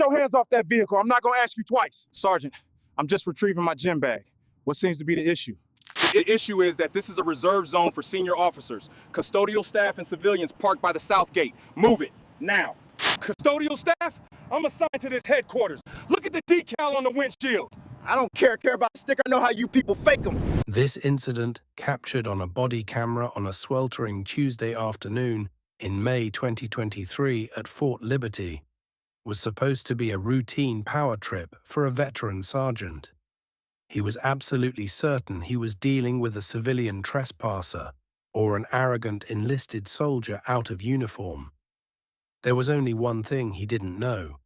your hands off that vehicle. I'm not going to ask you twice. Sergeant, I'm just retrieving my gym bag. What seems to be the issue? The issue is that this is a reserved zone for senior officers. Custodial staff and civilians parked by the south gate. Move it, now. Custodial staff? I'm assigned to this headquarters. Look at the decal on the windshield. I don't care about the sticker. I know how you people fake them. This incident, captured on a body camera on a sweltering Tuesday afternoon in May 2023 at Fort Liberty, was supposed to be a routine power trip for a veteran sergeant. He was absolutely certain he was dealing with a civilian trespasser or an arrogant enlisted soldier out of uniform. There was only one thing he didn't know.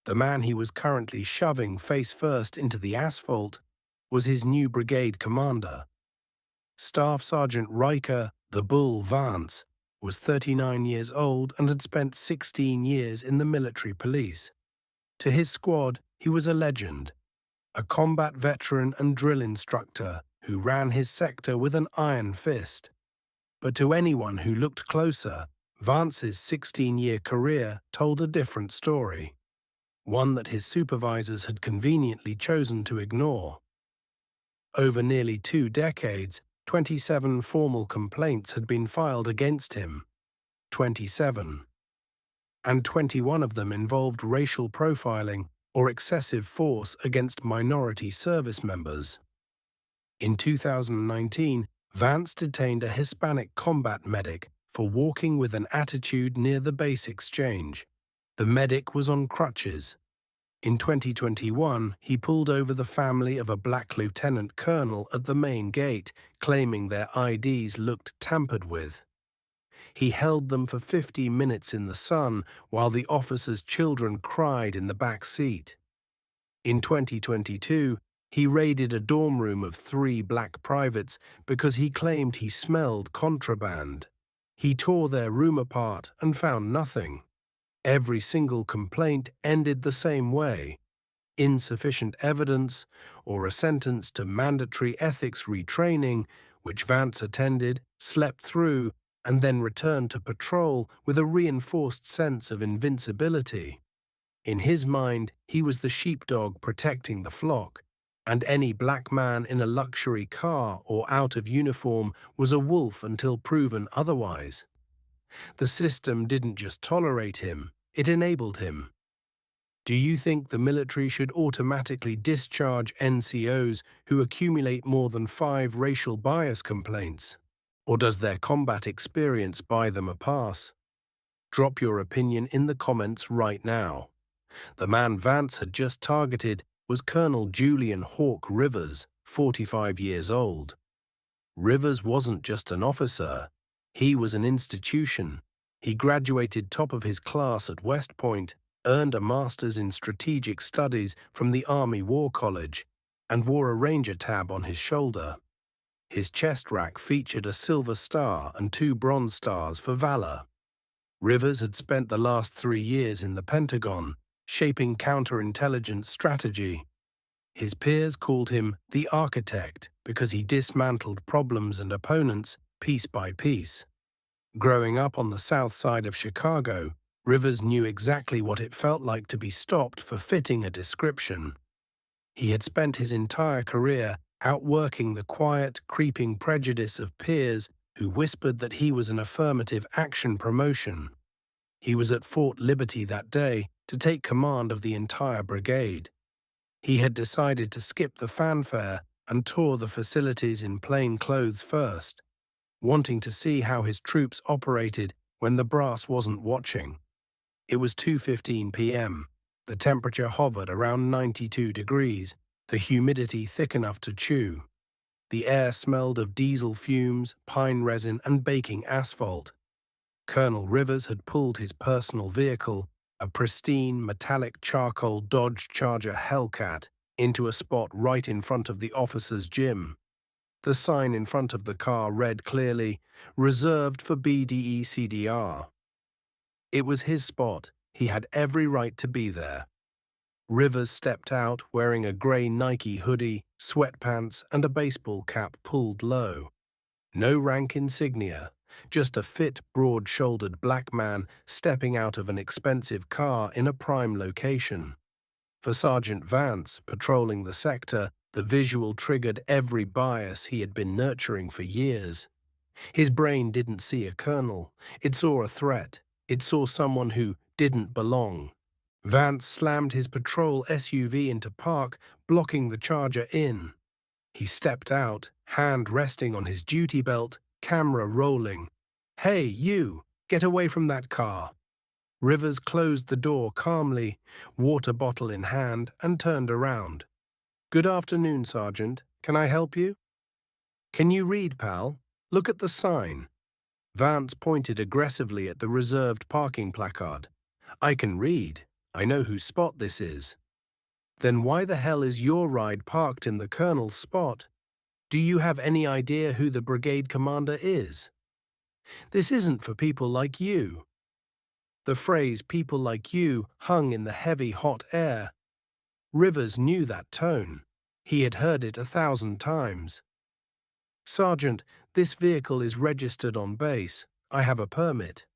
The man he was currently shoving face first into the asphalt was his new brigade commander. Staff Sergeant Riker "The Bull" Vance was 39 years old and had spent 16 years in the military police. To his squad, he was a legend, a combat veteran and drill instructor who ran his sector with an iron fist. But to anyone who looked closer, Vance's 16-year career told a different story, one that his supervisors had conveniently chosen to ignore. Over nearly 2 decades, 27 formal complaints had been filed against him. 27. And 21 of them involved racial profiling or excessive force against minority service members. In 2019, Vance detained a Hispanic combat medic for walking with an attitude near the base exchange. The medic was on crutches. In 2021, he pulled over the family of a black lieutenant colonel at the main gate, claiming their IDs looked tampered with. He held them for 50 minutes in the sun while the officers' children cried in the back seat. In 2022, he raided a dorm room of 3 black privates because he claimed he smelled contraband. He tore their room apart and found nothing. Every single complaint ended the same way: insufficient evidence or a sentence to mandatory ethics retraining, which Vance attended, slept through, and then returned to patrol with a reinforced sense of invincibility. In his mind, he was the sheepdog protecting the flock, and any black man in a luxury car or out of uniform was a wolf until proven otherwise. The system didn't just tolerate him, it enabled him. Do you think the military should automatically discharge NCOs who accumulate more than 5 racial bias complaints? Or does their combat experience buy them a pass? Drop your opinion in the comments right now. The man Vance had just targeted was Colonel Julian Hawk Rivers, 45 years old. Rivers wasn't just an officer, he was an institution. He graduated top of his class at West Point, earned a master's in strategic studies from the Army War College, and wore a Ranger tab on his shoulder. His chest rack featured a Silver Star and 2 Bronze Stars for valor. Rivers had spent the last 3 years in the Pentagon, shaping counterintelligence strategy. His peers called him the Architect because he dismantled problems and opponents piece by piece. Growing up on the south side of Chicago, Rivers knew exactly what it felt like to be stopped for fitting a description. He had spent his entire career outworking the quiet, creeping prejudice of peers who whispered that he was an affirmative action promotion. He was at Fort Liberty that day to take command of the entire brigade. He had decided to skip the fanfare and tour the facilities in plain clothes first, wanting to see how his troops operated when the brass wasn't watching. It was 2:15 p.m. The temperature hovered around 92 degrees, the humidity thick enough to chew. The air smelled of diesel fumes, pine resin, and baking asphalt. Colonel Rivers had pulled his personal vehicle, a pristine metallic charcoal Dodge Charger Hellcat, into a spot right in front of the officers' gym. The sign in front of the car read clearly, "Reserved for BDE CDR." It was his spot. He had every right to be there. Rivers stepped out wearing a grey Nike hoodie, sweatpants, and a baseball cap pulled low. No rank insignia, just a fit, broad-shouldered black man stepping out of an expensive car in a prime location. For Sergeant Vance, patrolling the sector, the visual triggered every bias he had been nurturing for years. His brain didn't see a colonel. It saw a threat. It saw someone who didn't belong. Vance slammed his patrol SUV into park, blocking the charger in. He stepped out, hand resting on his duty belt, camera rolling. "Hey, you! Get away from that car!" Rivers closed the door calmly, water bottle in hand, and turned around. "Good afternoon, Sergeant. Can I help you?" "Can you read, pal? Look at the sign." Vance pointed aggressively at the reserved parking placard. "I can read. I know whose spot this is." "Then why the hell is your ride parked in the colonel's spot? Do you have any idea who the brigade commander is?" "This isn't for people like you." The phrase "people like you" hung in the heavy, hot air. Rivers knew that tone. He had heard it 1,000 times. "Sergeant, this vehicle is registered on base. I have a permit.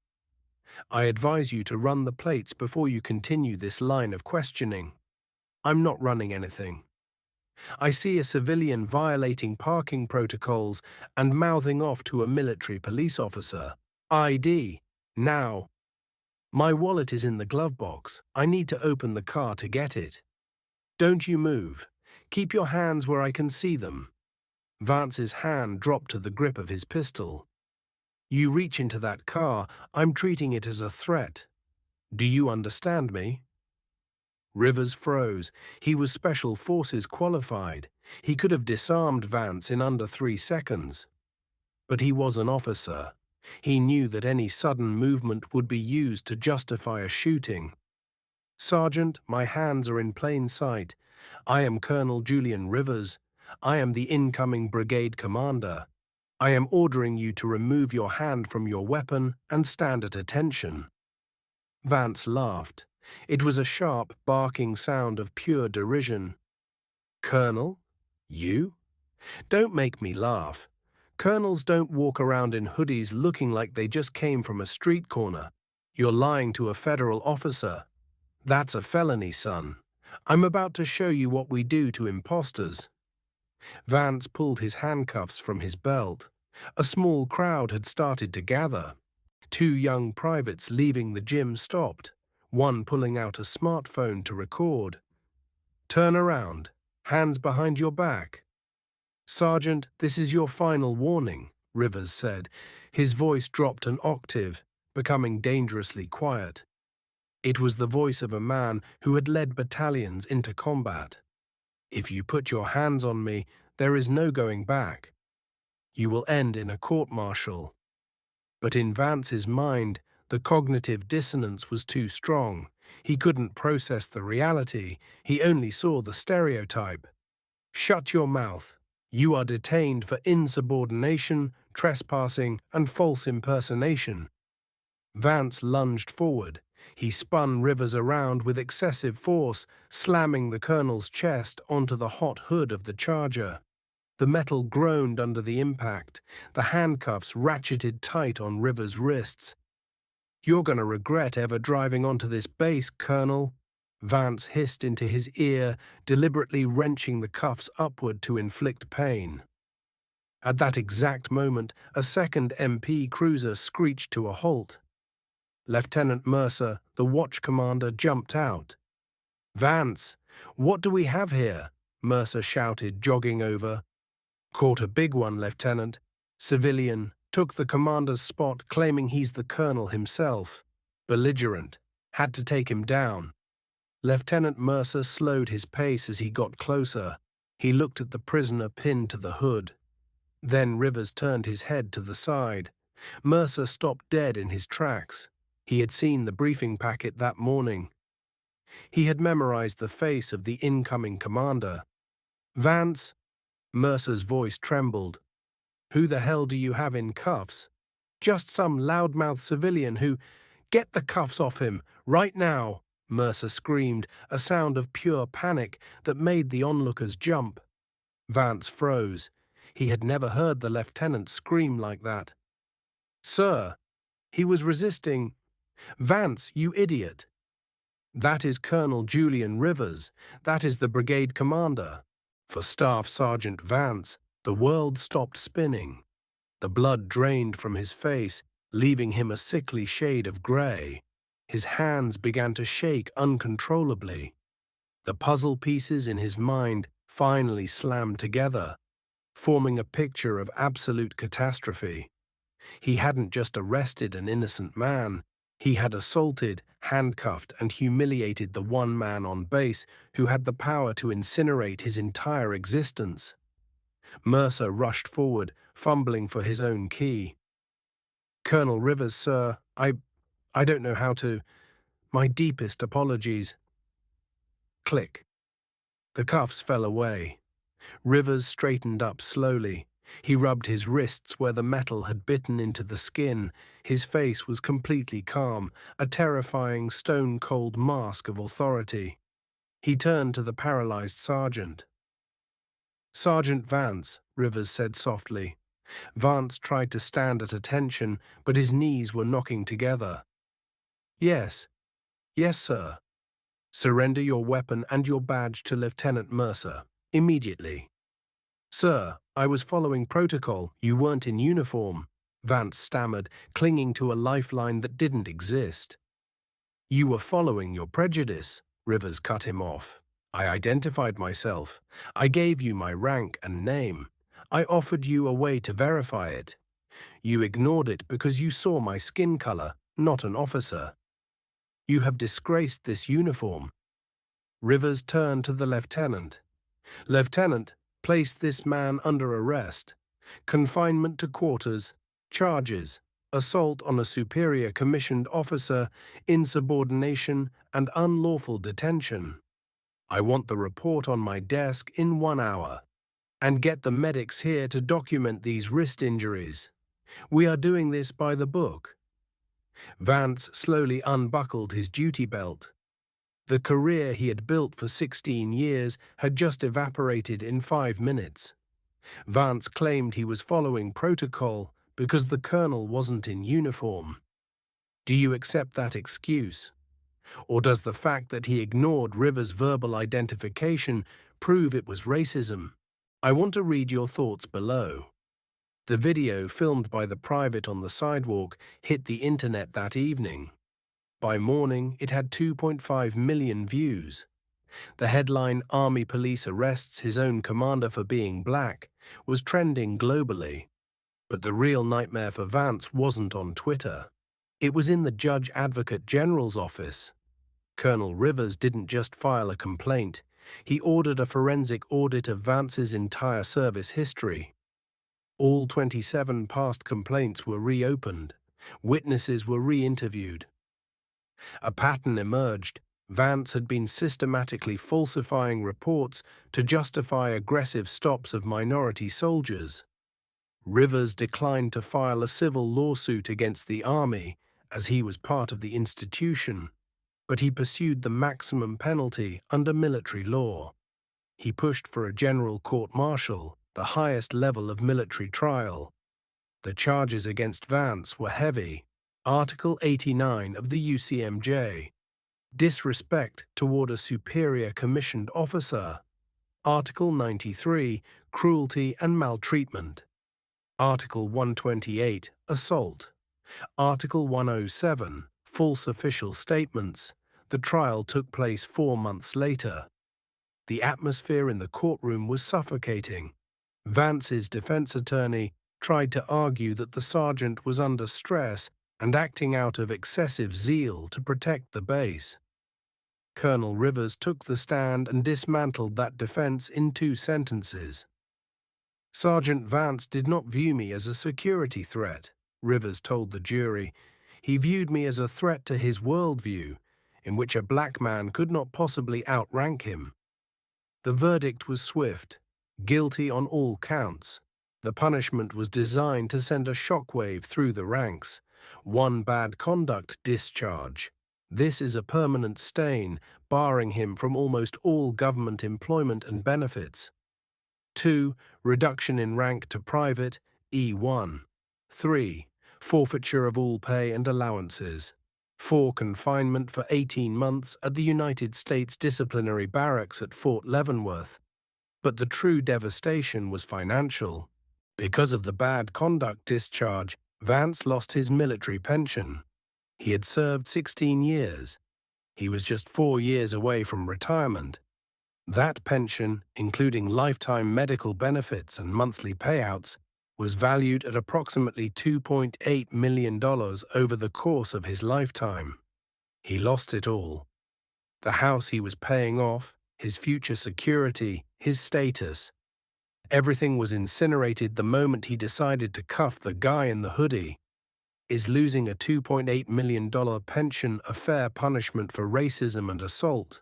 I advise you to run the plates before you continue this line of questioning." "I'm not running anything. I see a civilian violating parking protocols and mouthing off to a military police officer. ID, now." "My wallet is in the glove box. I need to open the car to get it." "Don't you move. Keep your hands where I can see them." Vance's hand dropped to the grip of his pistol. "You reach into that car, I'm treating it as a threat. Do you understand me?" Rivers froze. He was Special Forces qualified. He could have disarmed Vance in under 3 seconds. But he was an officer. He knew that any sudden movement would be used to justify a shooting. "Sergeant, my hands are in plain sight. I am Colonel Julian Rivers. I am the incoming brigade commander. I am ordering you to remove your hand from your weapon and stand at attention." Vance laughed. It was a sharp, barking sound of pure derision. "Colonel? You? Don't make me laugh. Colonels don't walk around in hoodies looking like they just came from a street corner. You're lying to a federal officer. That's a felony, son. I'm about to show you what we do to imposters." Vance pulled his handcuffs from his belt. A small crowd had started to gather. 2 young privates leaving the gym stopped, one pulling out a smartphone to record. "Turn around. Hands behind your back." "Sergeant, this is your final warning," Rivers said. His voice dropped an octave, becoming dangerously quiet. It was the voice of a man who had led battalions into combat. "If you put your hands on me, there is no going back. You will end in a court-martial." But in Vance's mind, the cognitive dissonance was too strong. He couldn't process the reality. He only saw the stereotype. "Shut your mouth. You are detained for insubordination, trespassing, and false impersonation." Vance lunged forward. He spun Rivers around with excessive force, slamming the colonel's chest onto the hot hood of the Charger. The metal groaned under the impact. The handcuffs ratcheted tight on Rivers' wrists. "You're going to regret ever driving onto this base, Colonel," Vance hissed into his ear, deliberately wrenching the cuffs upward to inflict pain. At that exact moment, a second MP cruiser screeched to a halt. Lieutenant Mercer, the watch commander, jumped out. "Vance, what do we have here?" Mercer shouted, jogging over. "Caught a big one, Lieutenant. Civilian, took the commander's spot, claiming he's the colonel himself. Belligerent. Had to take him down." Lieutenant Mercer slowed his pace as he got closer. He looked at the prisoner pinned to the hood. Then Rivers turned his head to the side. Mercer stopped dead in his tracks. He had seen the briefing packet that morning. He had memorized the face of the incoming commander. "Vance," Mercer's voice trembled. "Who the hell do you have in cuffs? Just some loudmouth civilian who—" "Get the cuffs off him, right now!" Mercer screamed, a sound of pure panic that made the onlookers jump. Vance froze. He had never heard the lieutenant scream like that. "Sir!" He was resisting. "Vance, you idiot!" That is Colonel Julian Rivers. That is the brigade commander. For Staff Sergeant Vance, the world stopped spinning. The blood drained from his face, leaving him a sickly shade of grey. His hands began to shake uncontrollably. The puzzle pieces in his mind finally slammed together, forming a picture of absolute catastrophe. He hadn't just arrested an innocent man, he had assaulted, handcuffed, and humiliated the one man on base who had the power to incinerate his entire existence. Mercer rushed forward, fumbling for his own key. "Colonel Rivers, sir, I don't know how to. My deepest apologies." Click. The cuffs fell away. Rivers straightened up slowly. He rubbed his wrists where the metal had bitten into the skin. His face was completely calm, a terrifying stone-cold mask of authority. He turned to the paralyzed sergeant. "Sergeant Vance," Rivers said softly. Vance tried to stand at attention, but his knees were knocking together. "Yes. Yes, sir. Surrender your weapon and your badge to Lieutenant Mercer, immediately." "Sir, I was following protocol. You weren't in uniform," Vance stammered, clinging to a lifeline that didn't exist. "You were following your prejudice," Rivers cut him off. "I identified myself. I gave you my rank and name. I offered you a way to verify it. You ignored it because you saw my skin color, not an officer. You have disgraced this uniform." Rivers turned to the lieutenant. "Lieutenant, place this man under arrest. Confinement to quarters. Charges: assault on a superior commissioned officer, insubordination, and unlawful detention. I want the report on my desk in 1 hour. And get the medics here to document these wrist injuries. We are doing this by the book." Vance slowly unbuckled his duty belt. The career he had built for 16 years had just evaporated in 5 minutes. Vance claimed he was following protocol because the colonel wasn't in uniform. Do you accept that excuse? Or does the fact that he ignored Rivers' verbal identification prove it was racism? I want to read your thoughts below. The video, filmed by the private on the sidewalk, hit the internet that evening. By morning, it had 2.5 million views. The headline, "Army Police Arrests His Own Commander for Being Black," was trending globally. But the real nightmare for Vance wasn't on Twitter. It was in the Judge Advocate General's office. Colonel Rivers didn't just file a complaint. He ordered a forensic audit of Vance's entire service history. All 27 past complaints were reopened. Witnesses were re-interviewed. A pattern emerged. Vance had been systematically falsifying reports to justify aggressive stops of minority soldiers. Rivers declined to file a civil lawsuit against the army, as he was part of the institution, but he pursued the maximum penalty under military law. He pushed for a general court-martial, the highest level of military trial. The charges against Vance were heavy. Article 89 of the UCMJ. Disrespect toward a superior commissioned officer. Article 93, cruelty and maltreatment. Article 128, assault. Article 107, false official statements. The trial took place 4 months later. The atmosphere in the courtroom was suffocating. Vance's defense attorney tried to argue that the sergeant was under stress and acting out of excessive zeal to protect the base. Colonel Rivers took the stand and dismantled that defense in 2 sentences. "Sergeant Vance did not view me as a security threat," Rivers told the jury. "He viewed me as a threat to his worldview, in which a black man could not possibly outrank him." The verdict was swift, guilty on all counts. The punishment was designed to send a shockwave through the ranks. 1 bad conduct discharge. This is a permanent stain, barring him from almost all government employment and benefits. 2. Reduction in rank to private, E1. 3. Forfeiture of all pay and allowances. 4 confinement for 18 months at the United States Disciplinary Barracks at Fort Leavenworth. But the true devastation was financial. Because of the bad conduct discharge, Vance lost his military pension. He had served 16 years. He was just 4 years away from retirement. That pension, including lifetime medical benefits and monthly payouts, was valued at approximately $2.8 million over the course of his lifetime. He lost it all. The house he was paying off, his future security, his status. Everything was incinerated the moment he decided to cuff the guy in the hoodie. Is losing a $2.8 million pension a fair punishment for racism and assault?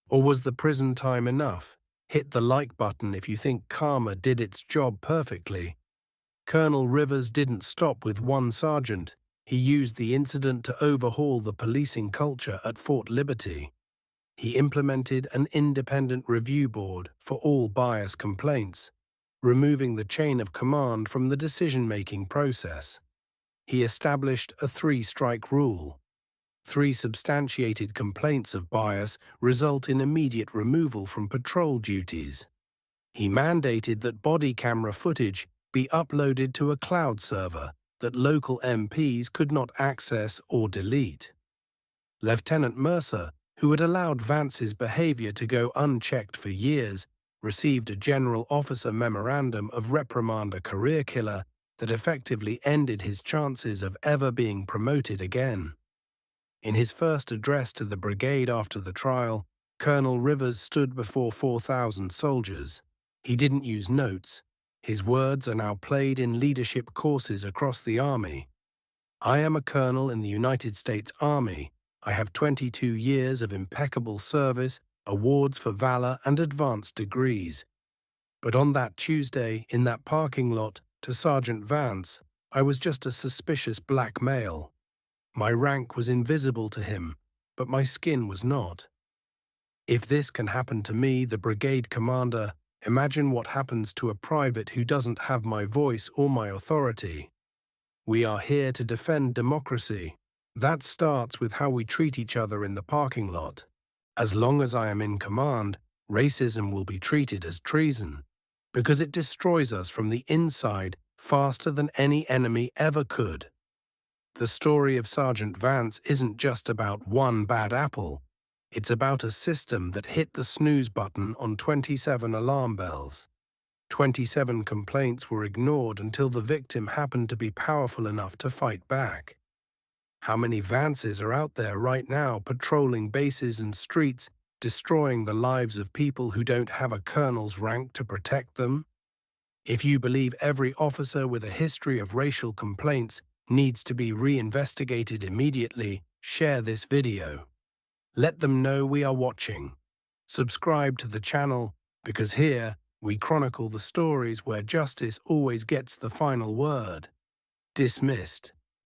Or was the prison time enough? Hit the like button if you think karma did its job perfectly. Colonel Rivers didn't stop with one sergeant. He used the incident to overhaul the policing culture at Fort Liberty. He implemented an independent review board for all bias complaints, removing the chain of command from the decision-making process. He established a 3-strike rule. 3 substantiated complaints of bias result in immediate removal from patrol duties. He mandated that body camera footage be uploaded to a cloud server that local MPs could not access or delete. Lieutenant Mercer, who had allowed Vance's behavior to go unchecked for years, received a general officer memorandum of reprimand, a career killer that effectively ended his chances of ever being promoted again. In his first address to the brigade after the trial, Colonel Rivers stood before 4,000 soldiers. He didn't use notes. His words are now played in leadership courses across the Army. I am a colonel in the United States Army. I have 22 years of impeccable service, awards for valor, and advanced degrees. But on that Tuesday, in that parking lot, to Sergeant Vance, I was just a suspicious black male. My rank was invisible to him, but my skin was not. If this can happen to me, the brigade commander, imagine what happens to a private who doesn't have my voice or my authority. We are here to defend democracy. That starts with how we treat each other in the parking lot. As long as I am in command, racism will be treated as treason, because it destroys us from the inside faster than any enemy ever could. The story of Sergeant Vance isn't just about one bad apple. It's about a system that hit the snooze button on 27 alarm bells. 27 complaints were ignored until the victim happened to be powerful enough to fight back. How many Vances are out there right now patrolling bases and streets, destroying the lives of people who don't have a colonel's rank to protect them? If you believe every officer with a history of racial complaints needs to be reinvestigated immediately, share this video. Let them know we are watching. Subscribe to the channel, because here we chronicle the stories where justice always gets the final word. Dismissed.